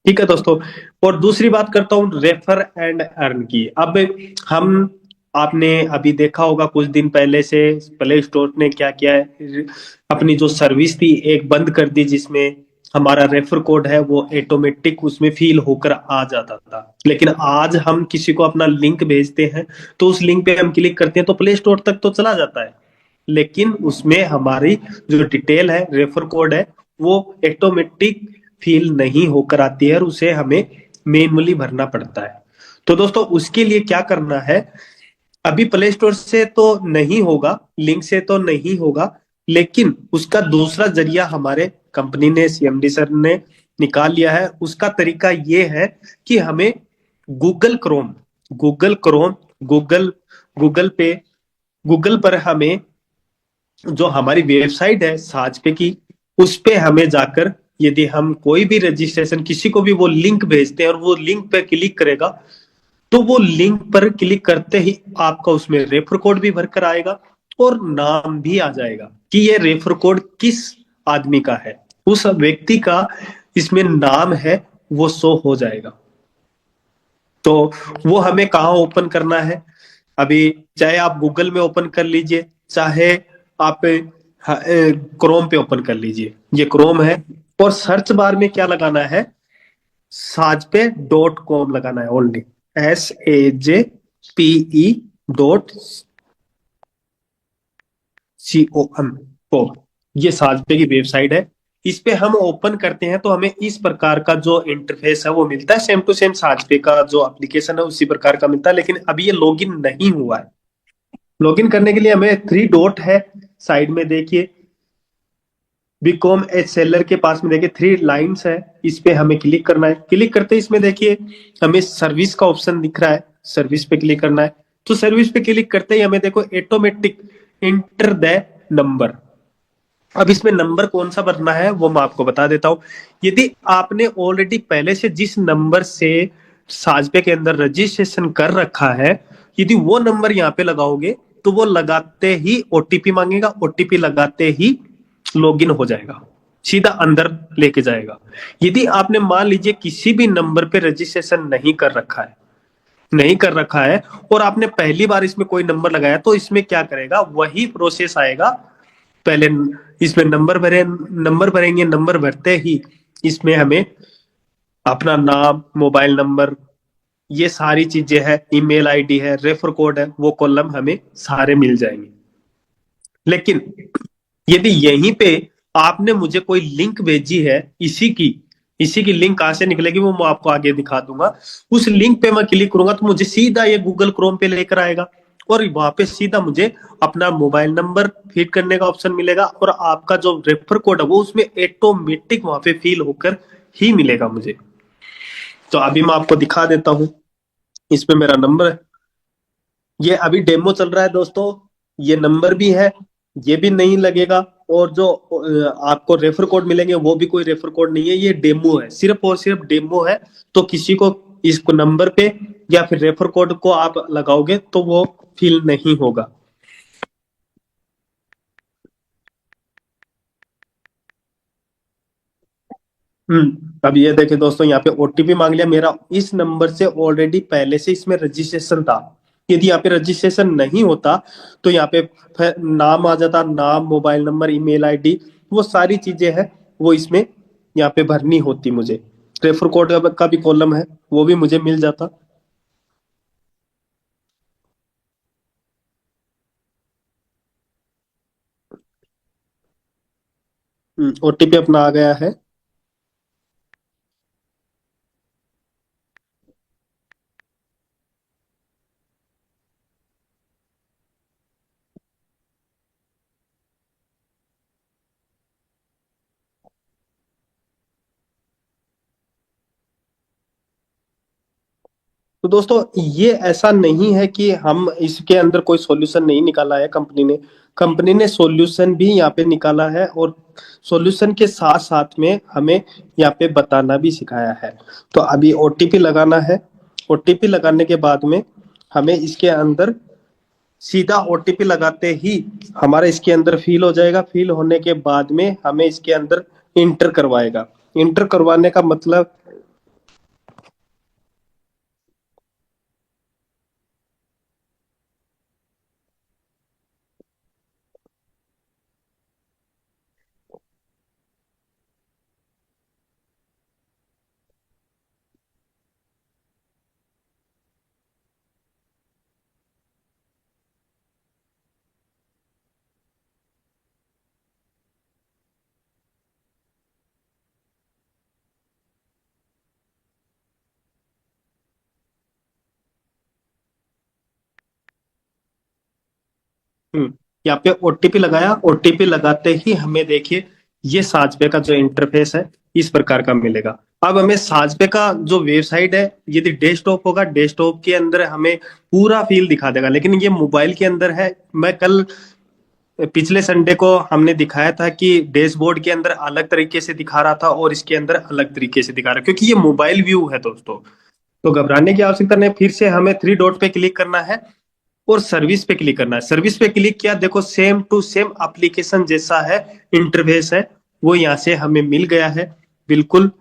ठीक है दोस्तों। और दूसरी बात करता हूँ रेफर एंड अर्न की। अब हम आपने अभी देखा होगा कुछ दिन पहले से प्ले स्टोर ने क्या किया है, अपनी जो सर्विस थी एक बंद कर दी, जिसमें हमारा रेफर कोड है वो ऑटोमेटिक उसमें फिल होकर आ जाता था। लेकिन आज हम किसी को अपना लिंक भेजते हैं तो उस लिंक पे हम क्लिक करते हैं तो प्ले स्टोर तक तो चला जाता है, लेकिन उसमें हमारी जो डिटेल है, रेफर कोड है, वो ऑटोमेटिक फिल नहीं होकर आती है और उसे हमें मैन्युअली भरना पड़ता है। तो दोस्तों उसके लिए क्या करना है, अभी प्ले स्टोर से तो नहीं होगा, लिंक से तो नहीं होगा, लेकिन उसका दूसरा जरिया हमारे कंपनी ने, सीएमडी सर ने निकाल लिया है। उसका तरीका ये है कि हमें Google Chrome Google Chrome Google Google पे गूगल पर हमें जो हमारी वेबसाइट है साज पे की, उस पे हमें जाकर यदि हम कोई भी रजिस्ट्रेशन किसी को भी वो लिंक भेजते हैं और वो लिंक पे क्लिक करेगा, तो वो लिंक पर क्लिक करते ही आपका उसमें रेफर कोड भी भरकर आएगा और नाम भी आ जाएगा कि ये रेफर कोड किस आदमी का है, उस व्यक्ति का इसमें नाम है, वो शो हो जाएगा। तो वो हमें कहाँ ओपन करना है, अभी चाहे आप गूगल में ओपन कर लीजिए, चाहे आप क्रोम पे ओपन कर लीजिए, ये क्रोम है। और सर्च बार में क्या लगाना है, साज पे डॉट कॉम लगाना है only, SAJPE dot COM com. ये साज पे की वेबसाइट है। इस पे हम ओपन करते हैं तो हमें इस प्रकार का जो इंटरफेस है वो मिलता है, सेम टू सेम साज पे का जो एप्लीकेशन है उसी प्रकार का मिलता है, लेकिन अभी ये लॉगिन नहीं हुआ है। लॉगिन करने के लिए हमें थ्री डॉट है साइड में, देखिए बीकॉम एच सेलर के पास में देखिए थ्री लाइंस है, इस पे हमें क्लिक करना है। क्लिक करते ही इसमें देखिए हमें सर्विस का ऑप्शन दिख रहा है, सर्विस पे क्लिक करना है। तो सर्विस पे क्लिक करते ही हमें देखो ऑटोमेटिक इंटर द नंबर। अब इसमें नंबर कौन सा भरना है वो मैं आपको बता देता हूं। यदि आपने ऑलरेडी पहले से जिस नंबर से साजपे के अंदर रजिस्ट्रेशन कर रखा है, यदि वो नंबर यहाँ पे लगाओगे तो वो लगाते ही ओटीपी मांगेगा, ओटीपी लगाते ही लॉगिन हो जाएगा, सीधा अंदर लेके जाएगा। यदि आपने मान लीजिए किसी भी नंबर पे रजिस्ट्रेशन नहीं कर रखा है और आपने पहली बार इसमें कोई नंबर लगाया, तो इसमें क्या करेगा, वही प्रोसेस आएगा। पहले इसमें नंबर भरेंगे, नंबर भरते ही इसमें हमें अपना नाम, मोबाइल नंबर, ये सारी चीजें हैं, ईमेल आईडी है, रेफर कोड है, वो कॉलम हमें सारे मिल जाएंगे। लेकिन यदि यहीं पे आपने मुझे कोई लिंक भेजी है, इसी की लिंक कहां से निकलेगी वो मैं आपको आगे दिखा दूंगा। उस लिंक पे मैं क्लिक करूंगा तो मुझे सीधा ये गूगल क्रोम पे लेकर आएगा और वहां पे सीधा मुझे अपना मोबाइल नंबर फीड करने का ऑप्शन मिलेगा और आपका जो रेफर कोड है वो उसमें ऑटोमेटिक वहां पे फिल होकर ही मिलेगा मुझे। तो अभी मैं आपको दिखा देता हूँ, इसमें मेरा नंबर है, ये अभी डेमो चल रहा है दोस्तों, ये नंबर भी है, ये भी नहीं लगेगा। और जो आपको रेफर कोड मिलेंगे वो भी कोई रेफर कोड नहीं है, ये डेमो है, सिर्फ और सिर्फ डेमो है। तो किसी को इस नंबर पे या फिर रेफर कोड को आप लगाओगे तो वो फिल नहीं होगा। अब ये देखें दोस्तों, यहाँ पे ओटीपी मांग लिया मेरा, इस नंबर से ऑलरेडी पहले से इसमें रजिस्ट्रेशन था। यदि यहाँ पे रजिस्ट्रेशन नहीं होता तो यहाँ पे नाम आ जाता, नाम, मोबाइल नंबर, ईमेल आईडी, वो सारी चीजें हैं वो इसमें यहाँ पे भरनी होती मुझे। रेफर कोड का भी कॉलम है, वो भी मुझे मिल जाता। ओटीपी अपना आ गया है। तो दोस्तों ये ऐसा नहीं है कि हम इसके अंदर कोई सॉल्यूशन नहीं निकाला है कंपनी ने सॉल्यूशन भी यहाँ पे निकाला है और सॉल्यूशन के साथ साथ में हमें यहाँ पे बताना भी सिखाया है। तो अभी ओटीपी लगाना है, ओटीपी लगाने के बाद में हमें इसके अंदर सीधा ओटीपी लगाते ही हमारा इसके अंदर फिल हो जाएगा। फिल होने के बाद में हमें इसके अंदर इंटर करवाएगा। इंटर करवाने का मतलब यहाँ पे ओटीपी लगाया, ओटीपी लगाते ही हमें देखिए ये साजपे का जो इंटरफेस है इस प्रकार का मिलेगा। अब हमें साजपे का जो वेबसाइट है यदि डेस्कटॉप होगा, डेस्कटॉप के अंदर हमें पूरा फील दिखा देगा, लेकिन ये मोबाइल के अंदर है। मैं कल पिछले संडे को हमने दिखाया था कि डैशबोर्ड के अंदर अलग तरीके से दिखा रहा था और इसके अंदर अलग तरीके से दिखा रहा है, क्योंकि ये मोबाइल व्यू है दोस्तों। तो घबराने की आवश्यकता नहीं, फिर से हमें थ्री डॉट पे क्लिक करना है और सर्विस पे क्लिक करना है। सर्विस पे क्लिक किया, देखो सेम टू सेम एप्लीकेशन जैसा है, इंटरफेस है वो यहाँ से हमें मिल गया है बिल्कुल।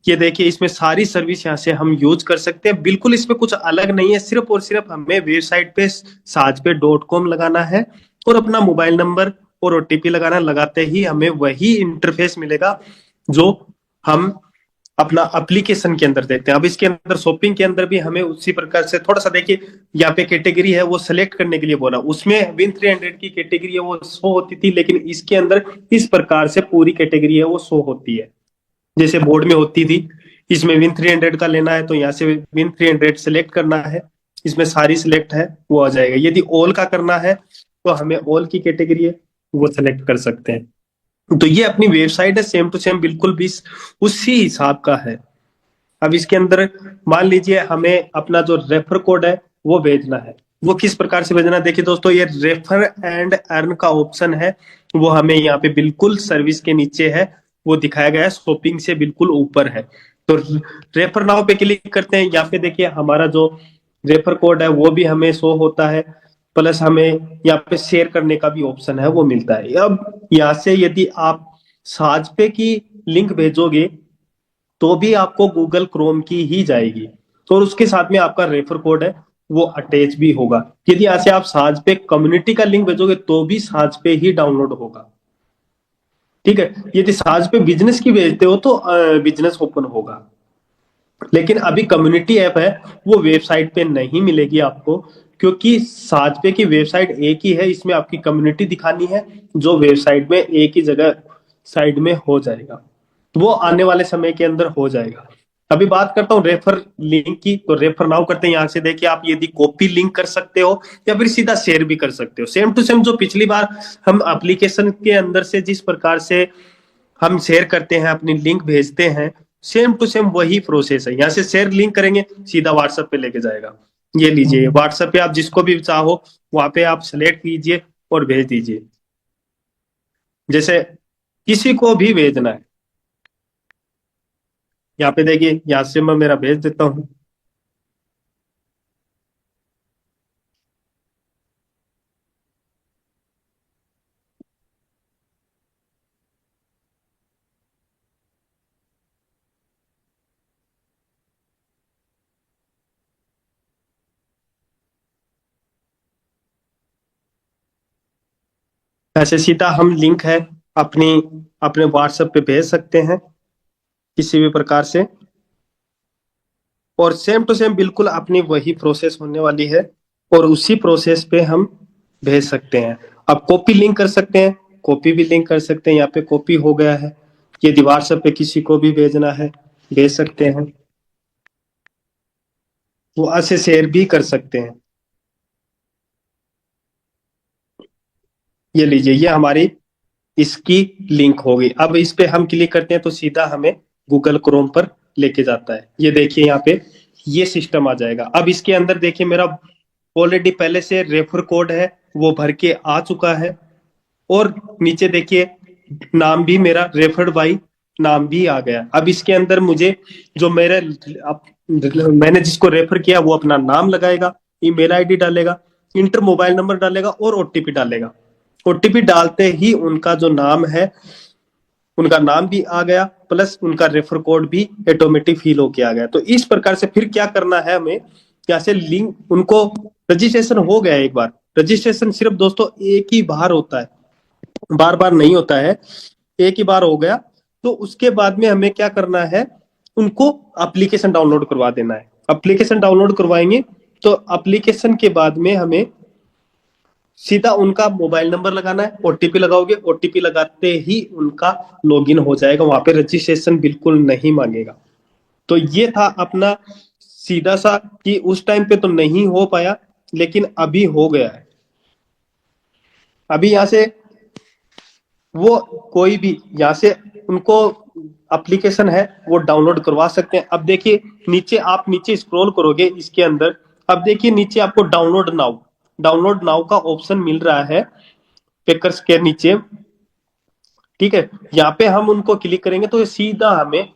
ये देखिए इसमें सारी सर्विस यहाँ से हम यूज कर सकते हैं, बिल्कुल इसमें कुछ अलग नहीं है। सिर्फ और सिर्फ हमें वेबसाइट पे sajpe.com लगाना है और अपना मोबाइल नंबर और ओटीपी लगाना, लगाते ही हमें वही इंटरफेस मिलेगा जो हम अपना एप्लीकेशन के अंदर देखते हैं। अब इसके अंदर शॉपिंग के अंदर भी हमें उसी प्रकार से थोड़ा सा देखिए, यहाँ पे कैटेगरी है वो सिलेक्ट करने के लिए बोला, उसमें विन 300 की कैटेगरी है वो शो होती थी, लेकिन इसके अंदर इस प्रकार से पूरी कैटेगरी है वो शो होती है जैसे बोर्ड में होती थी। इसमें विन 300 का लेना है तो यहाँ से विन 300 सिलेक्ट करना है, इसमें सारी सिलेक्ट है वो आ जाएगा। यदि ऑल का करना है तो हमें ऑल की कैटेगरी है वो सिलेक्ट कर सकते हैं। तो ये अपनी वेबसाइट है सेम टू सेम, बिल्कुल भी उसी हिसाब का है। अब इसके अंदर मान लीजिए हमें अपना जो रेफर कोड है वो भेजना है, वो किस प्रकार से भेजना है देखिए दोस्तों, ये रेफर एंड अर्न का ऑप्शन है वो हमें यहाँ पे बिल्कुल सर्विस के नीचे है, वो दिखाया गया है शॉपिंग से बिल्कुल ऊपर है। तो रेफर नाउ पे क्लिक करते हैं, यहाँ पे देखिए हमारा जो रेफर कोड है वो भी हमें शो होता है, प्लस हमें यहाँ पे शेयर करने का भी ऑप्शन है वो मिलता है। अब यहाँ से यदि आप साजपे की लिंक भेजोगे तो भी आपको गूगल क्रोम की ही जाएगी, तो उसके साथ में आपका रेफर कोड है वो अटैच भी होगा। यदि यहाँ से आप साज पे कम्युनिटी का लिंक भेजोगे तो भी साज पे ही डाउनलोड होगा, ठीक है। यदि साज पे बिजनेस की भेजते हो तो बिजनेस ओपन होगा, लेकिन अभी कम्युनिटी ऐप है वो वेबसाइट पे नहीं मिलेगी आपको, क्योंकि साजपे की वेबसाइट एक ही है, इसमें आपकी कम्युनिटी दिखानी है जो वेबसाइट में एक ही जगह साइड में हो जाएगा, वो आने वाले समय के अंदर हो जाएगा। अभी बात करता हूँ रेफर लिंक की, तो रेफर नाउ करते हैं। यहाँ से देखिए आप यदि कॉपी लिंक कर सकते हो या फिर सीधा शेयर भी कर सकते हो, सेम टू सेम जो पिछली बार हम एप्लीकेशन के अंदर से जिस प्रकार से हम शेयर करते हैं अपनी लिंक भेजते हैं, सेम टू सेम वही प्रोसेस है। यहाँ से शेयर लिंक करेंगे सीधा व्हाट्सएप पे लेके जाएगा। ये लीजिए व्हाट्सएप पे आप जिसको भी चाहो वहां पे आप सेलेक्ट कीजिए और भेज दीजिए, जैसे किसी को भी भेजना है। यहाँ पे देखिए यहाँ से मैं मेरा भेज देता हूँ। ऐसे सीधा हम लिंक है अपनी अपने व्हाट्सएप पे भेज सकते हैं किसी भी प्रकार से, और सेम टू सेम बिल्कुल अपनी वही प्रोसेस होने वाली है और उसी प्रोसेस पे हम भेज सकते हैं। अब कॉपी लिंक कर सकते हैं, कॉपी भी लिंक कर सकते हैं, यहाँ पे कॉपी हो गया है। यदि व्हाट्सएप पे किसी को भी भेजना है भेज सकते हैं, वो ऐसे शेयर भी कर सकते हैं। ये लीजिए ये हमारी इसकी लिंक हो गई। अब इस पे हम क्लिक करते हैं तो सीधा हमें गूगल क्रोम पर लेके जाता है। ये देखिए यहाँ पे ये सिस्टम आ जाएगा। अब इसके अंदर देखिए मेरा ऑलरेडी पहले से रेफर कोड है वो भर के आ चुका है, और नीचे देखिए नाम भी मेरा रेफर्ड बाई नाम भी आ गया। अब इसके अंदर मुझे जो मेरे अब मैंने जिसको रेफर किया वो अपना नाम लगाएगा, ईमेल आईडी डालेगा, इंटर मोबाइल नंबर डालेगा और ओटीपी डालेगा। ओटीपी डालते ही उनका जो नाम है उनका नाम भी आ गया, प्लस उनका रेफर कोड भी ऑटोमेटिक फिल होके आ गया। तो इस प्रकार से फिर क्या करना है हमें, यहाँ से लिंक उनको रजिस्ट्रेशन हो गया एक बार। रजिस्ट्रेशन सिर्फ दोस्तों एक ही बार होता है, बार बार नहीं होता है, एक ही बार हो गया। तो उसके बाद में हमें क्या करना है, उनको एप्लीकेशन डाउनलोड करवा देना है। एप्लीकेशन डाउनलोड करवाएंगे तो एप्लीकेशन के बाद में हमें सीधा उनका मोबाइल नंबर लगाना है, ओटीपी लगाओगे, ओटीपी लगाते ही उनका लॉगिन हो जाएगा, वहां पे रजिस्ट्रेशन बिल्कुल नहीं मांगेगा। तो ये था अपना सीधा सा कि उस टाइम पे तो नहीं हो पाया लेकिन अभी हो गया है। अभी यहाँ से वो कोई भी यहाँ से उनको एप्लीकेशन है वो डाउनलोड करवा सकते हैं। अब देखिए नीचे, आप नीचे स्क्रॉल करोगे इसके अंदर, अब देखिए नीचे आपको डाउनलोड नाउ का ऑप्शन मिल रहा है पेकर्स के नीचे। ठीक है, यहाँ पे हम उनको क्लिक करेंगे तो ये सीधा हमें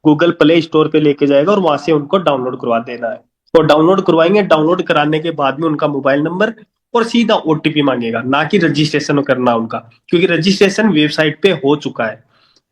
गूगल प्ले स्टोर पे लेके जाएगा और वहां से उनको डाउनलोड करवा देना है। और डाउनलोड करवाएंगे, डाउनलोड कराने के बाद में उनका मोबाइल नंबर और सीधा ओटीपी मांगेगा, ना कि रजिस्ट्रेशन करना उनका, क्योंकि रजिस्ट्रेशन वेबसाइट पे हो चुका है।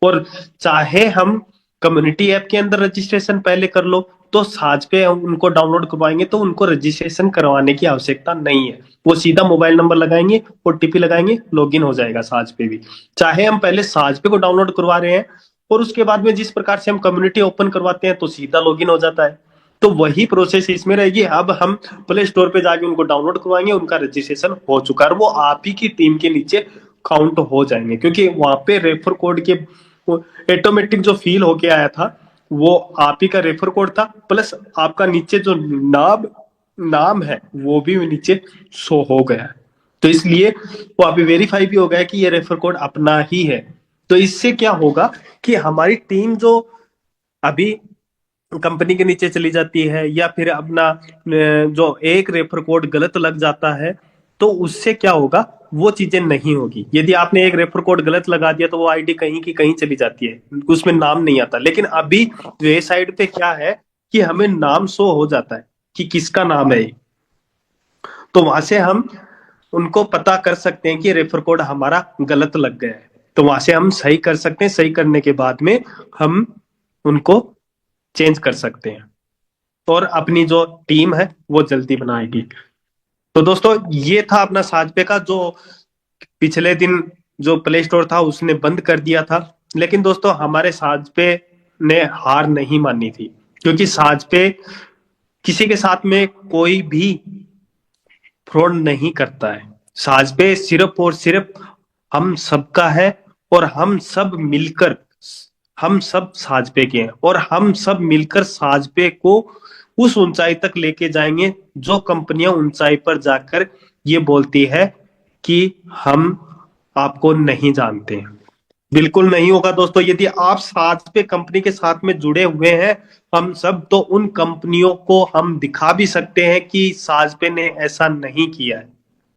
और चाहे हम कम्युनिटी ऐप के अंदर रजिस्ट्रेशन पहले कर लो, तो साज पे हम उनको डाउनलोड करवाएंगे तो उनको रजिस्ट्रेशन करवाने की आवश्यकता नहीं है। वो सीधा मोबाइल नंबर लगाएंगे, ओटीपी लगाएंगे, लॉगिन हो जाएगा साज पे भी। चाहे हम पहले साज पे को डाउनलोड करवा रहे हैं और उसके बाद में जिस प्रकार से हम कम्युनिटी ओपन करवाते हैं तो सीधा लॉगिन हो जाता है, तो वही प्रोसेस इसमें रहेगी। अब हम प्ले स्टोर पे जाके उनको डाउनलोड करवाएंगे, उनका रजिस्ट्रेशन हो चुका है, वो आप ही की टीम के नीचे काउंट हो जाएंगे, क्योंकि वहां पे रेफर कोड के ऑटोमेटिक जो फील होके आया था वो आप ही का रेफर कोड था, प्लस आपका नीचे जो नाम है वो भी नीचे शो हो गया है। तो इसलिए वो अभी वेरीफाई भी हो गया कि ये रेफर कोड अपना ही है। तो इससे क्या होगा कि हमारी टीम जो अभी कंपनी के नीचे चली जाती है या फिर अपना जो एक रेफर कोड गलत लग जाता है, तो उससे क्या होगा, वो चीजें नहीं होगी। यदि आपने एक रेफर कोड गलत लगा दिया तो वो आईडी कहीं की कहीं चली जाती है, उसमें नाम नहीं आता। लेकिन अभी वे साइड पे क्या है कि हमें नाम शो हो जाता है कि किसका नाम है, तो वहां से हम उनको पता कर सकते हैं कि रेफर कोड हमारा गलत लग गया है, तो वहां से हम सही कर सकते हैं। सही करने के बाद में हम उनको चेंज कर सकते हैं और अपनी जो टीम है वो जल्दी बनाएगी। तो दोस्तों ये था अपना साजपे का, जो पिछले दिन जो प्ले स्टोर था उसने बंद कर दिया था। लेकिन दोस्तों हमारे साजपे ने हार नहीं मानी थी, क्योंकि साजपे किसी के साथ में कोई भी फ्रॉड नहीं करता है। साजपे सिर्फ और सिर्फ हम सबका है, और हम सब साजपे के हैं, और हम सब मिलकर साजपे को उस ऊंचाई तक लेके जाएंगे जो कंपनियां ऊंचाई पर जाकर ये बोलती है कि हम आपको नहीं जानते। बिल्कुल नहीं होगा दोस्तों। यदि आप साजपे कंपनी के साथ में जुड़े हुए हैं हम सब, तो उन कंपनियों को हम दिखा भी सकते हैं कि साजपे ने ऐसा नहीं किया है।